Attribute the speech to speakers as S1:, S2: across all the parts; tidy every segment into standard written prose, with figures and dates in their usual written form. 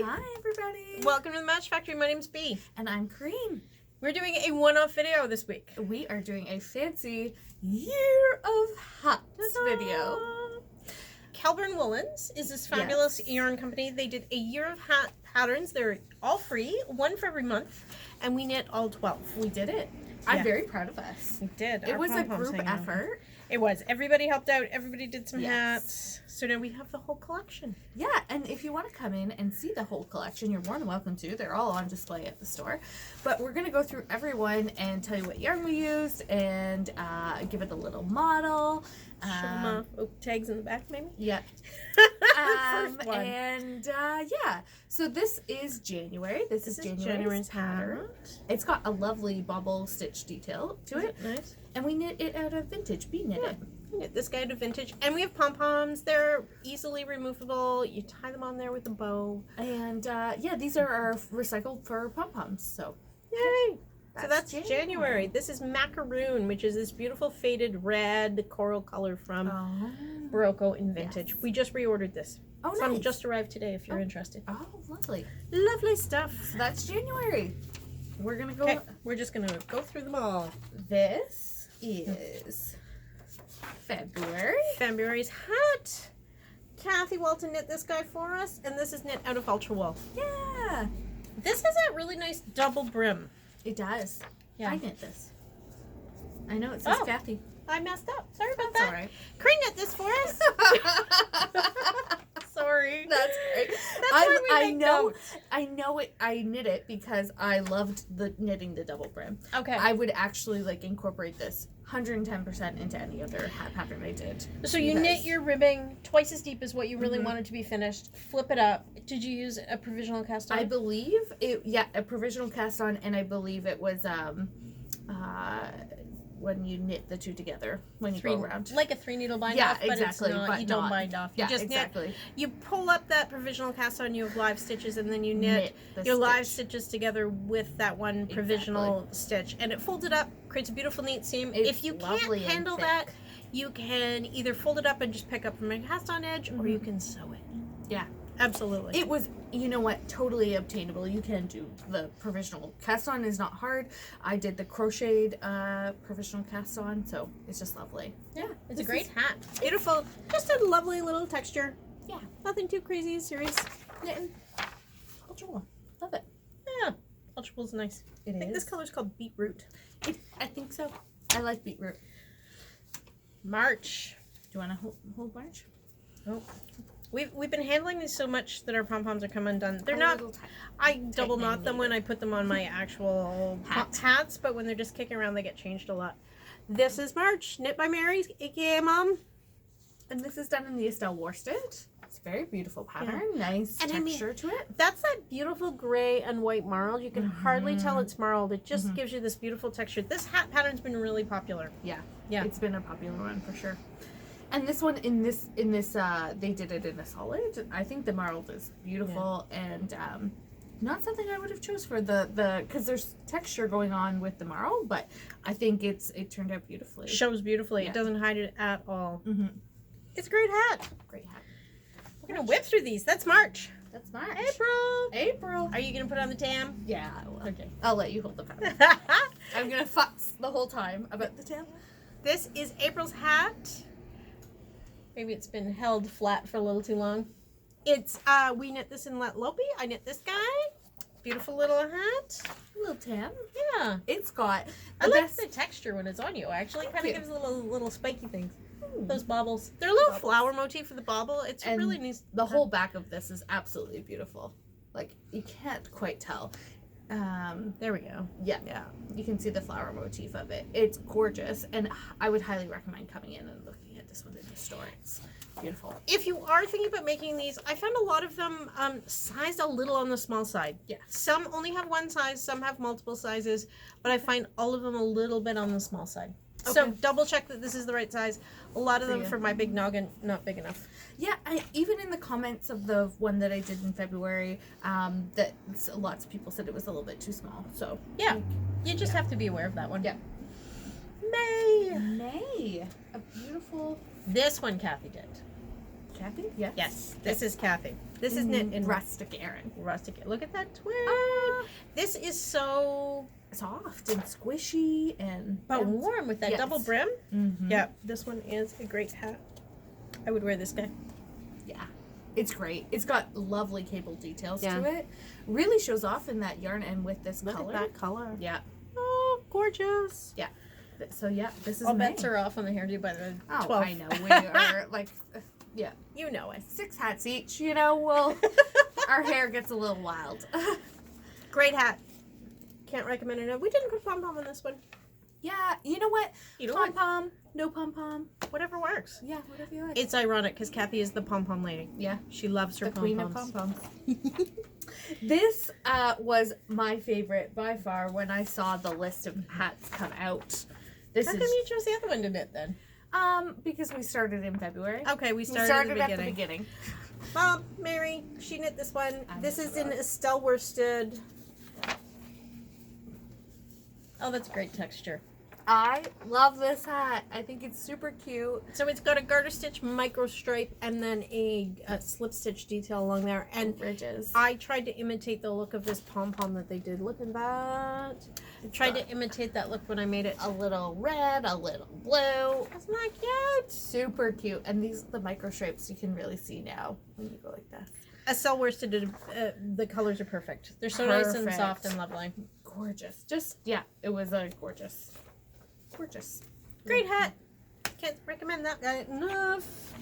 S1: Hi, everybody.
S2: Welcome to the Match Factory. My name's Bea.
S1: And I'm Corinne.
S2: We're doing a one-off video this week.
S1: We are doing a fancy Year of Hats video.
S2: Kelburn Woolens is this fabulous yarn company. They did a year of hat patterns. They're all free, one for every month, and we knit all 12.
S1: We did it. I'm very proud of us.
S2: We did.
S1: It was a group effort.
S2: It was. Everybody helped out. Everybody did some hats. So now we have the whole collection.
S1: Yeah, and if you want to come in and see the whole collection, you're more than welcome to. They're all on display at the store. But we're going to go through every one and tell you what yarn we used and give it a little model.
S2: Show them off. Oh, tags in the back, maybe?
S1: Yep.
S2: First one.
S1: And yeah, so this is January. This is January's pattern. It's got a lovely bubble stitch detail to it.
S2: Nice.
S1: And we knit it out of vintage. Bea knit it.
S2: We knit this guy out of vintage. And we have pom-poms. They're easily removable. You tie them on there with a bow.
S1: And yeah, these are our recycled fur pom-poms. So
S2: yay! So that's January. This is Macaroon, which is this beautiful faded red coral color from Barocco in vintage.
S1: Yes.
S2: We just reordered this.
S1: Oh,
S2: Some
S1: nice.
S2: just arrived today if you're interested.
S1: Oh, lovely.
S2: Lovely stuff.
S1: So that's January. We're going to go.
S2: Okay, we're just going to go through them all.
S1: This is February.
S2: February's hat. Kathy Walton knit this guy for us, and this is knit out of Ultra Wool.
S1: Yeah.
S2: This has a really nice double brim.
S1: It does.
S2: Yeah.
S1: I knit this. I know it says Kathy.
S2: I messed up. Sorry about
S1: That's
S2: that.
S1: all right.
S2: Corinne knit this for us. Sorry.
S1: That's great.
S2: That's why we make notes.
S1: I know it. I knit it because I loved knitting the double brim.
S2: Okay.
S1: I would actually incorporate this 110% into any other hat pattern I did.
S2: So you knit your ribbing twice as deep as what you really wanted to be finished. Flip it up. Did you use a provisional cast on?
S1: I believe it. Yeah, a provisional cast on, and I believe it was when you knit the two together when you go around.
S2: Like a 3-needle bind off, but it's not. You don't bind off. You just knit. You pull up that provisional cast on, you have live stitches, and then you knit your live stitches together with that one provisional stitch. And it folds it up, creates a beautiful neat seam. If you can't handle that, you can either fold it up and just pick up from a cast on edge, or you can sew it.
S1: Yeah.
S2: Absolutely.
S1: It was, you know what, totally obtainable. You can do the provisional cast on is not hard. I did the crocheted provisional cast on, so it's just lovely.
S2: Yeah, it's a great hat. Beautiful. Just a lovely little texture. Yeah. Nothing too crazy, serious.
S1: Knitting. Ultra Wool. Love it.
S2: Yeah. Ultra Wool's nice. I think this color's called Beetroot.
S1: I think so. I like beetroot.
S2: March.
S1: Do you want to hold March?
S2: Oh. We've been handling these so much that our pom-poms are come undone. They're not, I double knot them when I put them on my actual hats, but when they're just kicking around, they get changed a lot. This is March, knit by Mary, aka Mom.
S1: And this is done in the Estelle worsted. It's a very beautiful pattern. Yeah. Nice texture to it.
S2: That's that beautiful gray and white marled. You can hardly tell it's marled. It just gives you this beautiful texture. This hat pattern's been really popular.
S1: Yeah.
S2: Yeah.
S1: It's been a popular one for sure. And this one in this they did it in a solid. I think the marled is beautiful and not something I would have chose for the because there's texture going on with the marled, but I think it turned out beautifully.
S2: Shows beautifully. It doesn't hide it at all. It's a great hat.
S1: Great hat.
S2: We're gonna whip through these. That's March.
S1: That's March.
S2: April. Are you gonna put on the tam?
S1: Yeah, I will. Okay. I'll let you hold the pattern. I'm gonna futz the whole time about the tam.
S2: This is April's hat. Maybe it's been held flat for a little too long. It's, we knit this in Lopi. I knit this guy. Beautiful little hat.
S1: A little tam.
S2: Yeah.
S1: It's got...
S2: I like the texture when it's on you, actually. It kind of gives little spiky things. Those bobbles. They're a little flower motif for the bobble. It's really nice.
S1: The whole back of this is absolutely beautiful. Like, you can't quite tell.
S2: There we go.
S1: Yeah. You can see the flower motif of it. It's gorgeous, and I would highly recommend coming in and looking at this one in the store. It's beautiful.
S2: If you are thinking about making these, I found a lot of them sized a little on the small side.
S1: Yeah.
S2: Some only have one size, some have multiple sizes, but I find all of them a little bit on the small side. Okay. So double check that this is the right size. A lot of them for my big noggin, not big enough.
S1: Yeah, even in the comments of the one that I did in February, that lots of people said it was a little bit too small. So
S2: yeah, you just have to be aware of that one.
S1: Yeah.
S2: May.
S1: May. A beautiful.
S2: This one Kathy did.
S1: Kathy? Yes.
S2: Yes, this is Kathy. This is knit in
S1: Rustic Erin.
S2: Rustic. Look at that twin. This is so
S1: soft and squishy and
S2: warm with that double brim.
S1: Mm-hmm.
S2: Yeah, this one is a great hat. I would wear this guy.
S1: Yeah, it's great. It's got lovely cable details to it. Really shows off in that yarn and with this color.
S2: Look at that color.
S1: Yeah.
S2: Oh, gorgeous.
S1: Yeah. So yeah, this is
S2: all bets are off on the hairdo by the 12th.
S1: Oh, I know. We are like, yeah.
S2: You know it.
S1: 6 hats each, you know, we'll, our hair gets a little wild.
S2: Great hat. Can't recommend it enough. We didn't put pom-pom on this one.
S1: Yeah, you know what?
S2: You know
S1: pom-pom, no pom-pom.
S2: Whatever works.
S1: Yeah, whatever you like.
S2: It's ironic because Kathy is the pom-pom lady.
S1: Yeah.
S2: She loves her
S1: pom-poms.
S2: The queen of
S1: pom-poms. This was my favorite by far when I saw the list of hats come out. How
S2: come you chose the other one to knit then?
S1: Because we started in February.
S2: Okay, we started
S1: at the beginning.
S2: Mom, Mary, she knit this one. This is in Estelle worsted. Oh, that's a great texture.
S1: I love this hat. I think it's super cute.
S2: So it's got a garter stitch micro stripe and then a slip stitch detail along there and
S1: ridges.
S2: I tried to imitate the look of this pom-pom that they did. Look at that. I tried to imitate that look when I made it.
S1: A little red, a little blue.
S2: Isn't that cute?
S1: Super cute. And these the micro stripes you can really see now when you go like this.
S2: Estelle worsted, the colors are perfect. They're so nice and soft and lovely.
S1: Gorgeous. Just, yeah, it was a gorgeous.
S2: Great hat. Can't recommend that guy enough.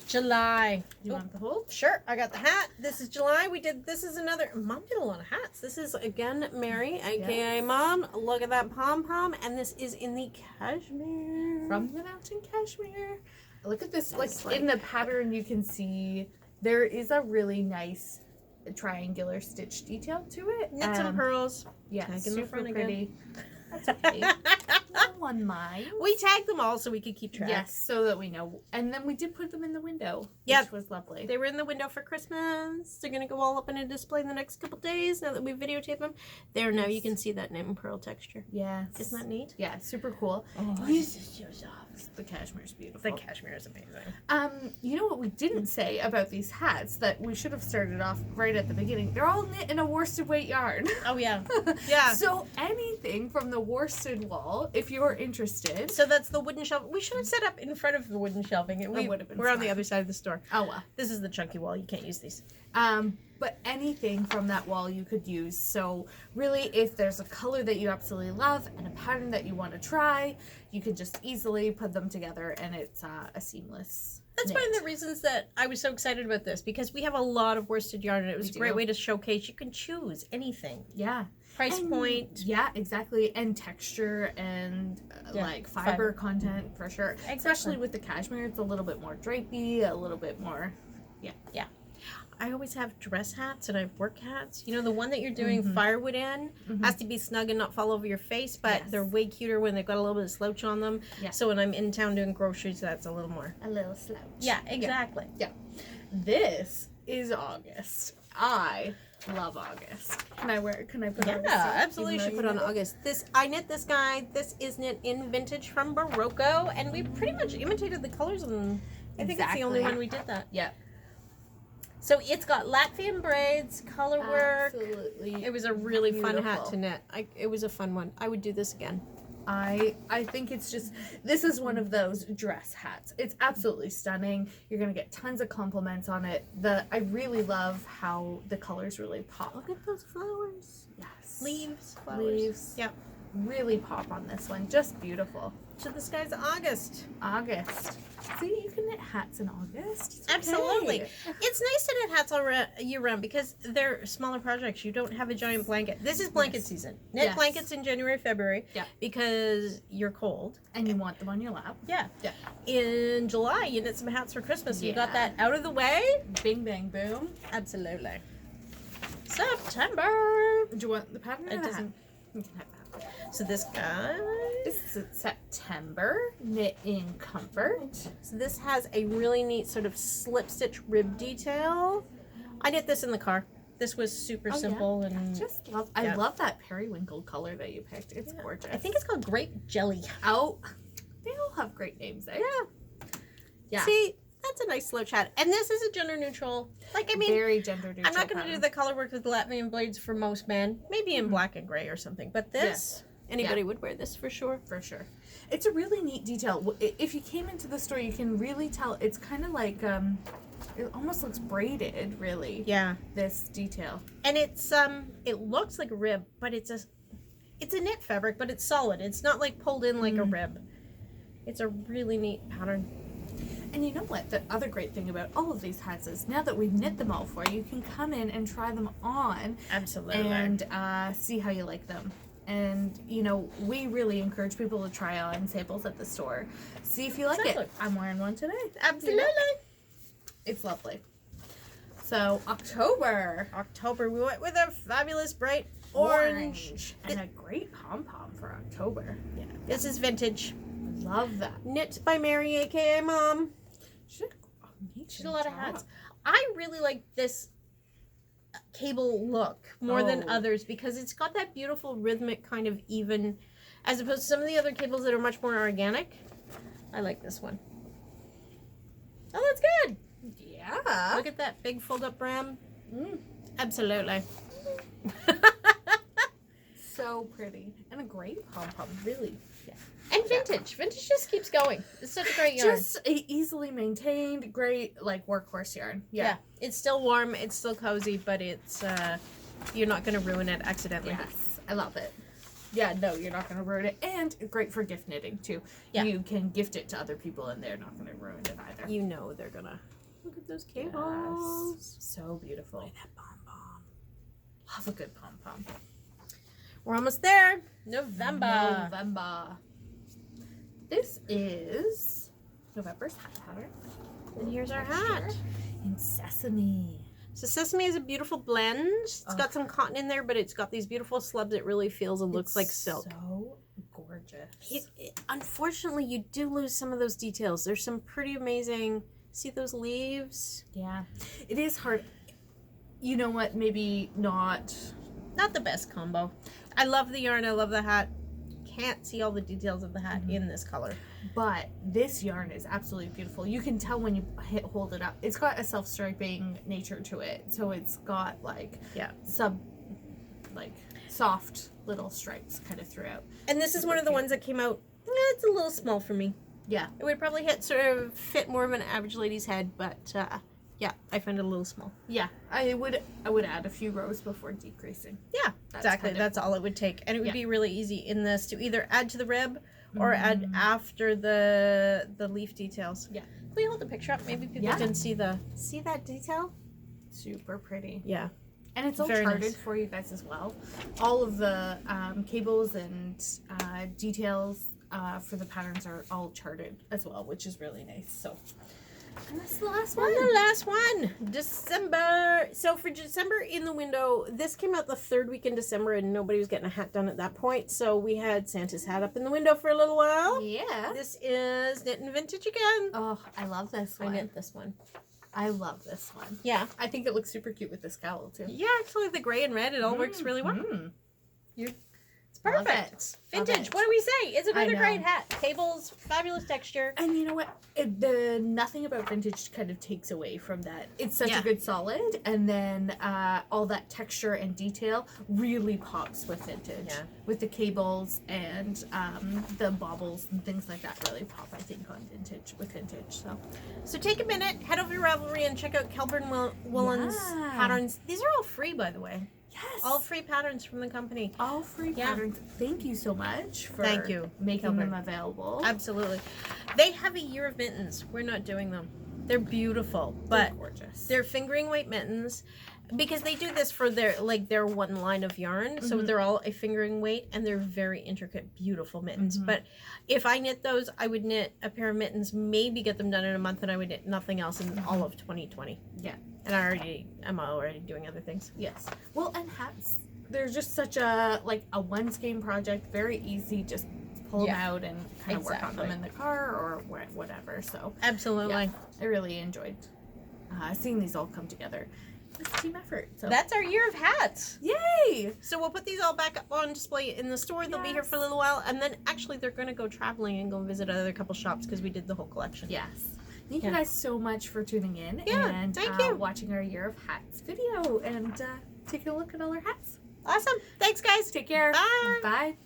S2: July.
S1: You want the whole?
S2: Sure. I got the hat. This is July. This is another, Mom did a lot of hats. This is again Mary, aka Mom. Look at that pom-pom. And this is in the cashmere.
S1: From the mountain cashmere. Look at this, like in the pattern you can see there is a really nice triangular stitch detail to it.
S2: Knits and pearls.
S1: Yeah, super pretty. That's okay. No one minds.
S2: We tagged them all so we could keep track.
S1: Yes, so that we know. And then we did put them in the window, which was lovely.
S2: They were in the window for Christmas. They're going to go all up in a display in the next couple days now that we videotaped them. There, now you can see that knit and pearl texture.
S1: Yes.
S2: Isn't that neat?
S1: Yeah, super cool.
S2: Oh, this is so soft.
S1: The cashmere is beautiful.
S2: The cashmere is amazing.
S1: You know what we didn't say about these hats that we should have started off right at the beginning? They're all knit in a worsted weight yarn.
S2: Oh, yeah. Yeah.
S1: So anything from the worsted wall, if you're interested.
S2: So that's the wooden shelf. We should have set up in front of the wooden shelving. We're on the other side of the store.
S1: Oh, well.
S2: This is the chunky wall. You can't use these.
S1: But anything from that wall you could use. So really, if there's a color that you absolutely love and a pattern that you want to try, you can just easily put them together and it's a seamless
S2: That's one of the reasons that I was so excited about this, because we have a lot of worsted yarn and it was a great way to showcase. You can choose anything.
S1: Yeah.
S2: Price point.
S1: Yeah, exactly. And texture and like fiber content for sure. Exactly. Especially with the cashmere, it's a little bit more drapey, a little bit more. Yeah.
S2: Yeah. I always have dress hats and I have work hats. You know, the one that you're doing firewood in has to be snug and not fall over your face, but they're way cuter when they've got a little bit of slouch on them. Yeah. So when I'm in town doing groceries, that's a little more.
S1: A little slouch.
S2: Yeah, exactly.
S1: Yeah. This is August. I love August. Can I put on August?
S2: Yeah, absolutely should put on August. I knit this guy. This is knit in vintage from Barocco, and we pretty much imitated the colors, and I think it's the only one we did that.
S1: Yeah.
S2: So it's got Latvian braids, color work.
S1: Absolutely.
S2: It was a really fun hat to knit. It was a fun one. I would do this again.
S1: I think it's just, this is one of those dress hats. It's absolutely stunning. You're going to get tons of compliments on it. I really love how the colors really pop.
S2: Look at those flowers.
S1: Yes.
S2: Leaves. Flowers.
S1: Leaves.
S2: Yep.
S1: Really pop on this one. Just beautiful.
S2: So this guy's August.
S1: August. See, you can knit hats in August.
S2: It's absolutely. Okay. It's nice to knit hats all year round because they're smaller projects. You don't have a giant blanket. This is blanket season. Knit blankets in January, February. Yeah. Because you're cold.
S1: And you want them on your lap.
S2: Yeah. Yeah. In July, you knit some hats for Christmas. So you got that out of the way.
S1: Bing, bang, boom.
S2: Absolutely. September.
S1: Do you want the pattern?
S2: It doesn't.
S1: You can have that.
S2: So this guy.
S1: This is September, knit in comfort.
S2: So this has a really neat sort of slip stitch rib detail. I knit this in the car. This was super simple and
S1: I love that periwinkle color that you picked. It's gorgeous.
S2: I think it's called grape jelly.
S1: Oh, they all have great names there.
S2: Yeah.
S1: Yeah.
S2: See, that's a nice slouch hat. And this is a gender neutral. Like, I mean,
S1: very gender neutral.
S2: I'm not going to do the color work with Latvian blades for most men. Maybe in black and gray or something. But this, anybody would wear this for sure.
S1: For sure. It's a really neat detail. If you came into the store, you can really tell. It's kind of like, it almost looks braided, really.
S2: Yeah.
S1: This detail.
S2: And it's, it looks like a rib, but it's a knit fabric, but it's solid. It's not like pulled in like a rib. It's a really neat pattern.
S1: And you know what? The other great thing about all of these hats is now that we've knit them all for you, you can come in and try them on.
S2: Absolutely.
S1: And see how you like them. And, you know, we really encourage people to try on samples at the store. See if you like it. I'm wearing one today.
S2: Absolutely.
S1: It's lovely. So, October.
S2: We went with a fabulous bright orange.
S1: And a great pom-pom for October.
S2: Yeah. This is vintage.
S1: Love that.
S2: Knit by Mary, a.k.a. Mom.
S1: She
S2: did a lot of hats. I really like this cable look more than others because it's got that beautiful rhythmic kind of even, as opposed to some of the other cables that are much more organic. I like this one. Oh, that's good.
S1: Yeah.
S2: Look at that big fold-up brim. Absolutely.
S1: So pretty. And a great pom-pom, really. Yeah.
S2: And vintage. Vintage just keeps going. It's such a great yarn.
S1: Just easily maintained, great, like, workhorse yarn. Yeah.
S2: It's still warm, it's still cozy, but it's, you're not going to ruin it accidentally.
S1: Yes. I love it. Yeah, no, you're not going to ruin it. And great for gift knitting, too.
S2: Yeah.
S1: You can gift it to other people, and they're not going to ruin it either.
S2: You know they're going to. Look at those cables.
S1: Yes. So beautiful.
S2: Look at that pom-pom.
S1: Love a good pom-pom.
S2: We're almost there. November.
S1: This is November's hat pattern.
S2: And here's our hat.
S1: In sesame.
S2: So sesame is a beautiful blend. It's got some cotton in there, but it's got these beautiful slubs. It really feels and looks like silk.
S1: So gorgeous.
S2: Unfortunately, you do lose some of those details. There's some pretty amazing... See those leaves?
S1: Yeah. It is hard. You know what? Maybe not
S2: the best combo. I love the yarn. I love the hat. Can't see all the details of the hat in this color.
S1: But this yarn is absolutely beautiful. You can tell when you hold it up. It's got a self-striping nature to it. So it's got like soft little stripes kind of throughout.
S2: And this is one of the ones that came out, it's a little small for me.
S1: Yeah.
S2: It would probably fit more of an average lady's head, but yeah, I find it a little small.
S1: Yeah. I would add a few rows before decreasing.
S2: Yeah, exactly. That's all it would take. And it would be really easy in this to either add to the rib or add after the leaf details.
S1: Yeah.
S2: Can we hold the picture up? Maybe people can see that detail?
S1: Super pretty.
S2: Yeah.
S1: And it's all charted for you guys as well. All of the cables and details for the patterns are all charted as well, which is really nice. So, and that's the last one.
S2: And the last one, December. So for December in the window, this came out the third week in December, and nobody was getting a hat done at that point. So we had Santa's hat up in the window for a little while.
S1: Yeah.
S2: This is Knit and Vintage again.
S1: Oh, I love this one.
S2: I knit this one.
S1: I love this one.
S2: Yeah.
S1: I think it looks super cute with the scowl too.
S2: Yeah, actually the gray and red, it all works really well. It's perfect. Vintage. What do we say? It's another great hat. Cables, fabulous texture.
S1: And you know what? Nothing about vintage kind of takes away from that. It's such a good solid, and then all that texture and detail really pops with vintage. Yeah. With the cables and the baubles and things like that really pop, I think, on vintage with vintage.
S2: So take a minute, head over to Ravelry and check out Kelburn Woolen's patterns. These are all free, by the way.
S1: Yes.
S2: All free patterns from the company.
S1: All free patterns. Thank you so much for making them available.
S2: Absolutely. They have a year of mittens. We're not doing them. They're beautiful, but
S1: they're gorgeous.
S2: They're fingering weight mittens because they do this for their one line of yarn. So they're all a fingering weight, and they're very intricate, beautiful mittens. But if I knit those, I would knit a pair of mittens, maybe get them done in a month, and I would knit nothing else in all of 2020. Yeah. And I'm already doing other things.
S1: Yes. Well, and hats, they're just such a one skein project, very easy, just pull them out and kind of work on them in the car or whatever. So
S2: absolutely.
S1: I really enjoyed seeing these all come together. It's a team effort. So
S2: that's our year of hats.
S1: Yay!
S2: So we'll put these all back up on display in the store. They'll be here for a little while, and then actually they're going to go traveling and go visit another couple shops because we did the whole collection.
S1: Yes. Thank you guys so much for tuning in and
S2: thank you.
S1: Watching our Year of Hats video and taking a look at all our hats.
S2: Awesome. Thanks, guys.
S1: Take care.
S2: Bye.
S1: Bye.